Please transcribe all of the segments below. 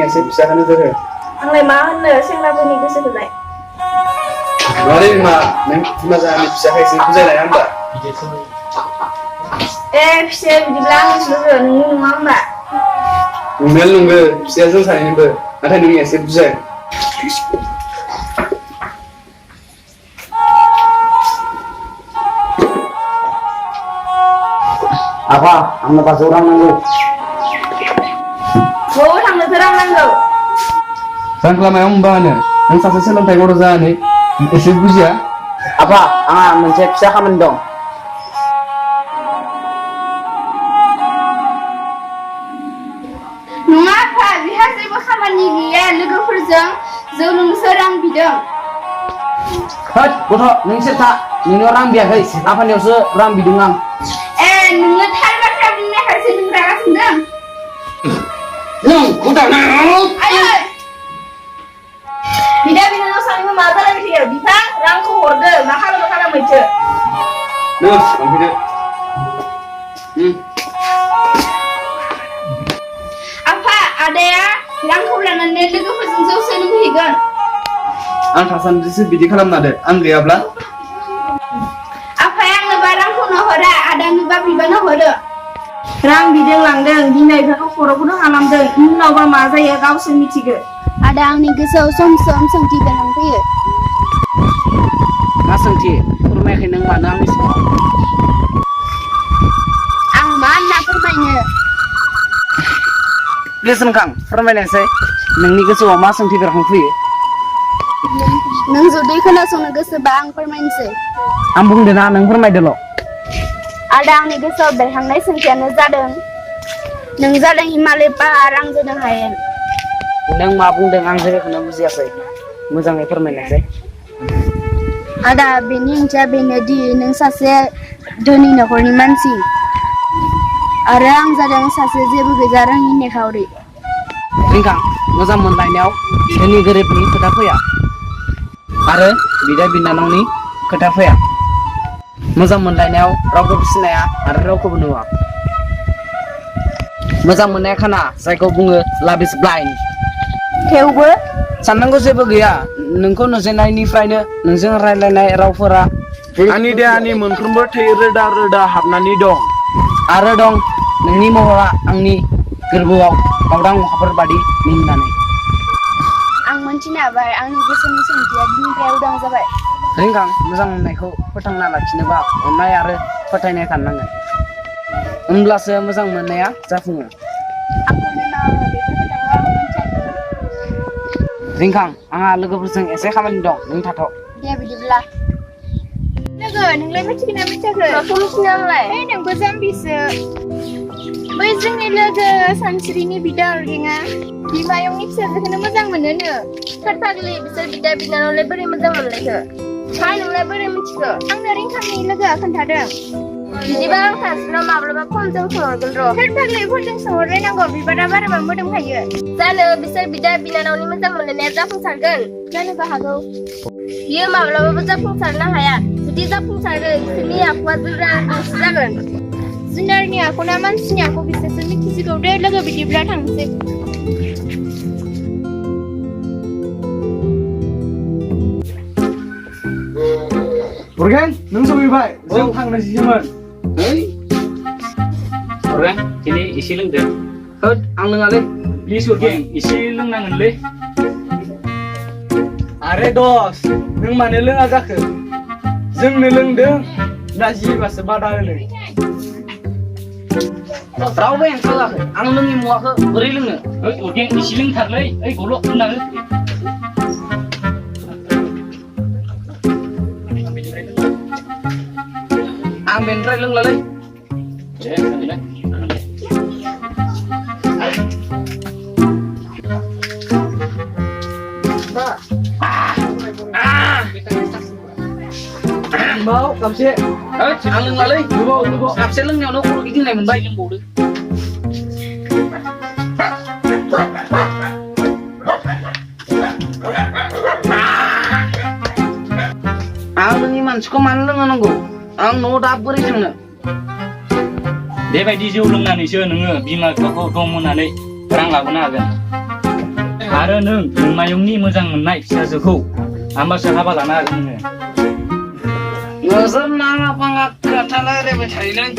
एसे फिसाखौनो जोहो आंलाय मा होननो सेंग्राफोरनि गोसोखौलाय मारै मा नों बिमा जानानै फिसाखौ एसे बुजायलाया होमबा फिसाया बिदिब्ला आंनि लोगो नोंनि नङा होमबा नंनायालाय नंगौ फिसाया जों सानैनिबो नाथाय नों एसे बुजाय Apa? Ang napasuran ng lo. बबाव थांनोथो रां नांगौ रां लामायाव होमबा होनो नों सासे सोलोंथाइ गथ' जानानै एसे बुजिया Apa? Ang मोनसे फिसा खामानि दं. नङा आफा बिहा जेबो खामानि गैया लोगोफोरजों जौ लोंनोसो रां बिदों Hei, गथ' नों सेरथा नोंनियाव रां बियाखै आफानियावसो रां बिदों आं. नोङो थार बाथ्रा बुंनायखायसो नों रागा जोंदों Nung, udah nung. आयै बिदा बिनानाव सानैबो मा जालायबाय थायो बिफा रांखौ हरदो मा खालामैथो नों लांफैदो आफा आदाया रांखौ लानानै लोगोफोरजों जौ सोलोंहैगोन आं थासान्दिसो बिदि खालामना दे आं गैयाब्ला आफाया आंनोबा रांखौनो हरा आदानोबा बिबानो हरो रां बिदों लांदों बिमा बिफाखौ खर'खौनो खालामदों उनावबा मा जायो गावसो मिथिगो आदा आंनि गोसोआव सम सम सोंथि बेरखांफैयो मा सोंथि फोरमायाखै नों मानो आंनि सिगाङाव आं मा होनना फोरमायनो Listen Kang, फोरमायनायसै नोंनि गोसोआव मा सोंथि बेरखांफैयो नों जुदि खोनासंनो गोसोबा आं फोरमायनोसै आं बुंदों ना नों फोरमायदोल' आदा आंनि गोसोआव बेरखांनाय सोंथियानो जादों नों जादों हिमालय पाहार आं जादों हायेन नों मा बुंदों आं जेबोखौनो बुजियासै मोजाङै फोरमायनायसै आदा बेनि ओंथिया बेनोदि नों सासे धोनि नखरनि मानसि आरो आं जादों सासे जेबो गैजा रोङि निखावरि रिंखां मोजां मोनलायनायाव धोनि गोरिबनि खोथा फैया आरो बिदा बिनानावनि खोथा फैया मोजां मोनलायनायाव रावखौबो सिनाया आरो रावखौबो नुवा मोजां मोननाया खाना जायखौ बुङो लाभ इज ब्लाइन्ड थेवबो साननांगौ जेबो गैया नोंखौ नुजेननायनिफ्रायनो नोंजों रायलायनाय रावफोरा आंनि देहानि मोनफ्रोमबो थै रोदा रोदा हाबनानै दं आरो दं नोंनि महरा आंनि गोरबोआव गावदां अखाफोर बादि मिनिनानै आं मोनथिनो हाबाय आंनि गोसोनि सोंथिया दिननिफ्राय उदां जाबाय रिंखां मोजां मोननायखौ फोथांना लाखिनोबा अननाय आरो फोथायनाय थानांगोन होमब्लासो मोजां मोननाया जाफुङो आंखौ निमाहा हो बेफोर खोथाखौ आं मिथियाखैमोन रिंखां आंहा लोगोफोरजों एसे खामानि दं नों थाथ' दे बिदिब्ला लोगो नोंलाय मिथिगोन ना मिथियाखै माखौ मिथिनो आंलाय नोंबो जाम्बिसो बै जोंनि लोगो सानस्रिनि बिदा अरगेङा बिमायंनि फिसाजोखौनो मोजां मोनोनो सोर फाग्लि बिसोर बिदा बिनानावलाय बोरै मोजां मोनलायखो हा नोंलाय बोरै मिथिखो आंनो रिंखांनि लोगोआ खोन्थादों बिदिबा आं सानस्रिनाव माब्लाबा फनजों सोंहरगोन र' सोर फाग्लि फनजों सोंहरलायनांगौ बिबारा बाराबा मोदोमखायो जानो बिसोर बिदा बिनानावनि मोजां मोनलायनाया जाफुंसारगोन जानोबो हागौ बियो माब्लाबाबो जाफुंसारनो हाया जुदि जाफुंसारो बिसोरनि आखुआ जुदा गंसे जागोन जुनारनि आखु ना मानसिनि आखु बिसोरसो मिथिसिगौ दे लोगो बिदिब्ला थांसै अरगें नों सफैबाय जों थांनोसैमोन अरगें दिनै एसे लोंदो होद आं लोङालै प्लिज अरगें एसे लोंनांगोनलै आरे दस नों मानो लोङा जाखो जोंनो लोंदों दा जिबासो बादा होनो रावबो हेंथा होआखै आं लोङि मुवाखौ बोरै लोंनो ओइ अरगें एसे लोंथारलै ओइ गल' होननाङो आं बेनिफ्राय लोंलालै दे जागोनलै बाव कापसे आं लोंलालै कापसे लोंनायावनो खर' गिदिंनाय मोनबाय लोंबावदो आं लोङि मानसिखौ मानो लोंहोनांगौ आं न'आव दा बोरै थांनो बेबायदि जौ लोंनानैसो नोङो बिमा बिफाखौ दम होनानै रां लाबोनो हागोन आरो नों नोंमायंनि मोजां मोननाय फिसाजोखौ आंबासो हाबा लानो हागोन नोङो नोंसोर नाङा फाङा खोथा रायलायबाय थायो नों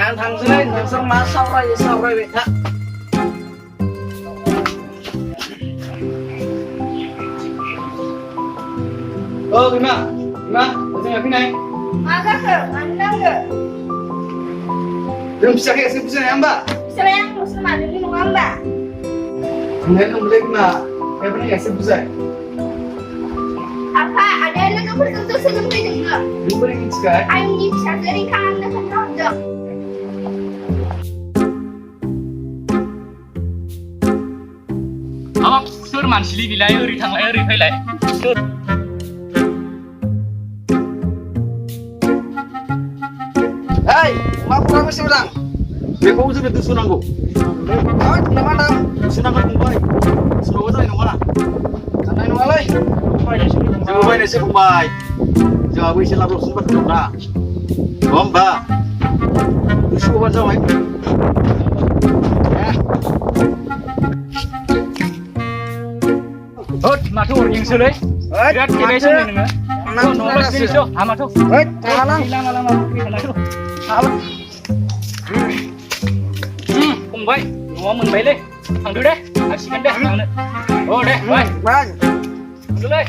आं थांसै नोंसोर मा सावरायो सावरायबाय था बिमा जोंहा फैनाय मा जाखो मानो नांगो जों फिसाखै एसे बुजायनाय होमबा फिसालाया आंल'सो मानोनि नङा होमबा बुंनाय नंलै बिमा एबार एसे बुजाय आफा आदाया लोगोफोरजों जौ सोलोंफैदोंनो नों बोरै मिथिखाय आंनि फिसाजो रिंखा आंनो खोन्थाहरदों सोर मानसिलि बिलाय ओरै थांलाय ओरै फैलाय सोर मा खौरां बेसे मोजां बेखौ जोङो दोनस'नांगौ नामा दां दोनस'नांगौ फंबाय सोरबाबा जानाय नङा जानाय नङालै जोङो बायनायसो फंबाय जोंहाबो एसे लाब लबसिन बाथ्रा दं ना नङा होमबा दोनस'बानो जाबाय माथो अरगेंसोलै बिराद खेबायसो नोङो न'आवल' जिनिस हामाथ' फंबाय न'आव मोनबायलै थांदो दे हासिगोन दे थांनो दे बाय थांदोलै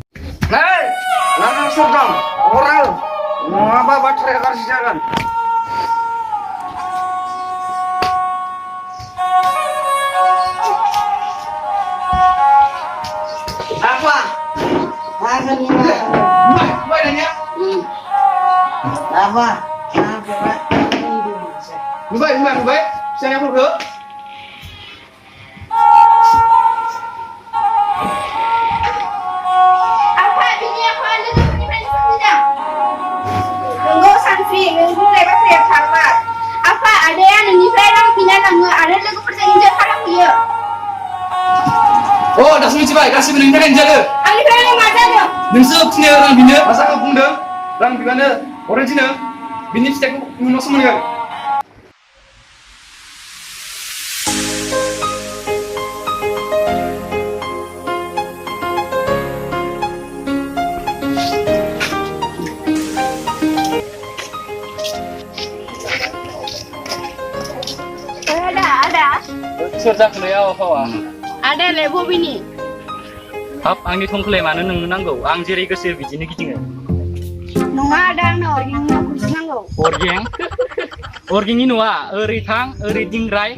लागां सोर दं अराल नङाबा बाथ्राया गाज्रि जागोन apa akan Mbak nanya apa Mbak saya apa bro apa ini apa logoफोरनिफ्राय सोंदों नंगौ सानफ्रि नों बुंनाय बाथ्राया थारमार आफा आदाया नोंनिफ्राय रां बिना लाङो आरो लोगोफोरजों इन्जय खालामहैयो Oh, dah semua kasih benar kan jaga. आंनिफ्राय मा जादों Nungsu sini orang bina, masa kau bunda, orang bina orang Cina, bini setiap kau semua ni. ada सोर जाखोलै आबहावा आदायालाय बबेनि हाब आंनि थंखौलाय मानो नोंनो नांगौ आं जेरै गोसो बिदिनो गिदिङो नङा आदा आंनो अरगेंनि न'खौसो नांगौ अरगेंनि न'आ ओरै थां ओरै दिंग्राय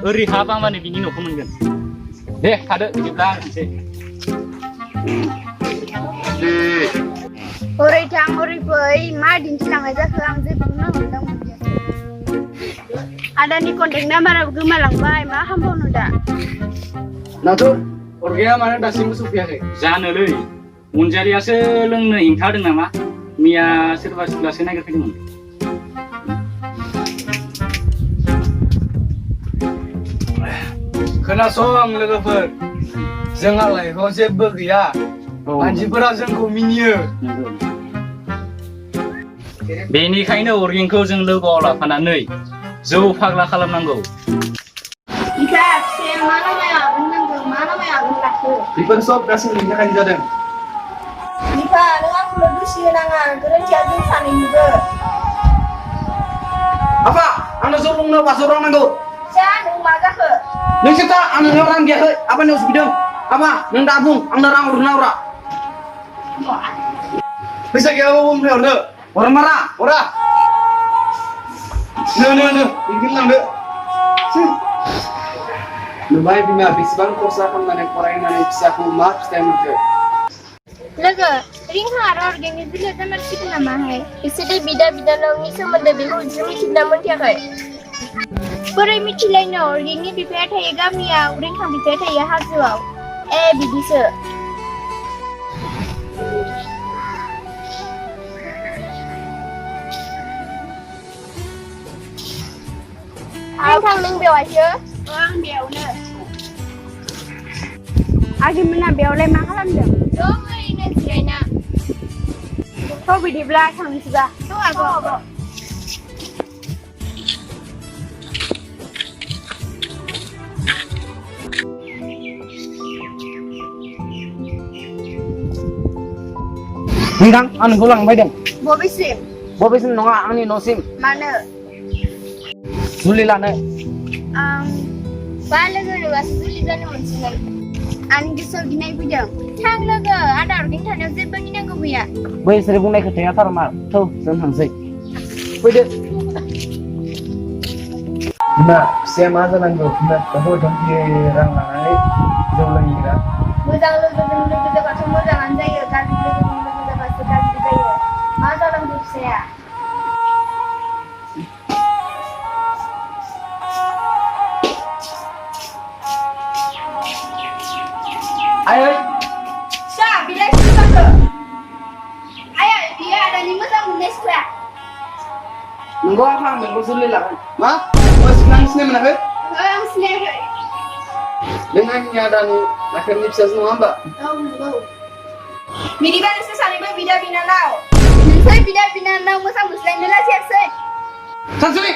ओरै हाब आंबानो बिनि न'खौ मोनगोन दे थादो बिदिब्ला आं थांसै ओरै थां ओरै फै मा दिन्थिलांनाय जाखो आं जेबोखौनो हमदां मोनदिया आदानि कन्टेक्ट नाम्बाराबो गोमालांबाय मा खालामबावनो दा Natur, orangnya mana dah semua supiah ni. जानोलै अनजालियासो लोंनो हेंथा होदों नामा मैया सोरबा सिख्लासो नागिरफैदोंमोन Kenasong logoफोर, जोंहालाय kau जेबो गैया. मानसिफोरा जोंखौ मिनियो. बेनिखायनो अरगेंखौ जों लोगोआव लाफानानै जौ फाग्ला खालामनांगौ Ika, saya mana yang akan laku? People sob kasih ni kan jaga. Ika, dengan kudu sianangan, kerja jadi sana juga. apa anda suruh nggak pas orang nanggo Saya rumah ke? neng kita anda orang dia apa nih bidang apa neng tabung anda orang urus naura Bisa kau orang orang marah Ora. No. Ingin nang Lumayan bima bisbang kosa kan mana orang mana bisa aku maaf saya mungkin. लोगो रिंहा आरो अरगेंनि दिले जामारसिगोन नामा हाय बिसोरनि बिदा बिनानावनि सोमोन्दै बेखौ जों मिथिना मोनथियाखै बोरै मिथिलायनो अरगेंनि बिफाया थायो गामियाव रिंहा बिफाया थायो हाजोआव बिदिसो नोंथां नों बेवहायसो आं बेयावनो आगैमोना बेयावलाय मा खालामदों दं ओरैनो जिरायना थ' बिदिब्ला थांनोसैबा थ' आब' नोंथां आं नोंखौ लांनो फैदों बबेसिम बबेसिम नङा आंनि न'सिम मानो जुलि लानो बा लोगो नोंहासो जुलि जानो मोनसिगोन आंनि गोसोआव गिनाय फैदों थां लोगो आदा अर्गें थानायाव जेबो गिनांगौ गैया बैसोर बुंनाय खोथाया थारमा थौ जों थांसै फैदो बिमा फिसाया मा जानांगौ बिमा बिफाखौ धमकि रां लानानै जौ लोंग्रा मोजां लोगोजों लोगो जाबाथ' मोजाङानो जायो गाज्रि लोगोजों लोगो जाबासो गाज्रि जायो मा जानांगौ फिसाया आयै फिसा बिलाइ जाखो आया बियो आदानि मोजां मोननाय सिख्ला नंगौ आं नोंखौ जुलि लागोन मा सिनां सिनाय मोनाखै आं सिनायाखै नों आंनि आदानि आखाइनि फिसाजो नङा होमबा औ नंगौ बिदिबा नोंसोर सानैबो बिदा बिनानाव नोंसोर बिदा बिनानाव मोजां मोनज्लायनो लाजियासै सानसुलि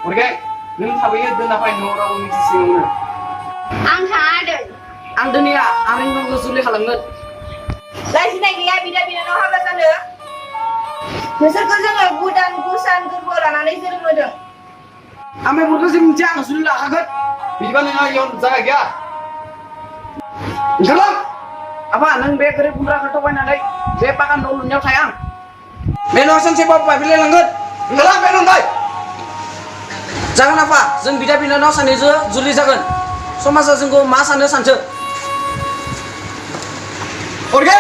अरगे नों थाबैनो दोनना फै न'आव रावबो मिथिसिगौनो आं थाङादों आं दिनैया आं रिंगांखौ जुलि खालामगोन लाजिनाय गैया बिदा बिनानाव हाबा जानो नोंसोरखौ जोङो गुदान गुसान गोरबोआव लानानै जोनोम होदों आं बेफोरखौ जों मिथिया आं जुलि लाखागोन बिदिबा नोंहा इयाव जागा गैया ओंखारलां आफा नों बे गोरिब गुन्द्राखौ थगायनानै बे बागान न' लुनायाव थाया आं बे न'आ सानसेबाबो बायफ्लेलांगोन ओंखारलां बे न'निफ्राय जागोन आफा जों बिदा बिनानाव सानैजों जुलि जागोन समाजा जोंखौ मा सानो सानथो अरगे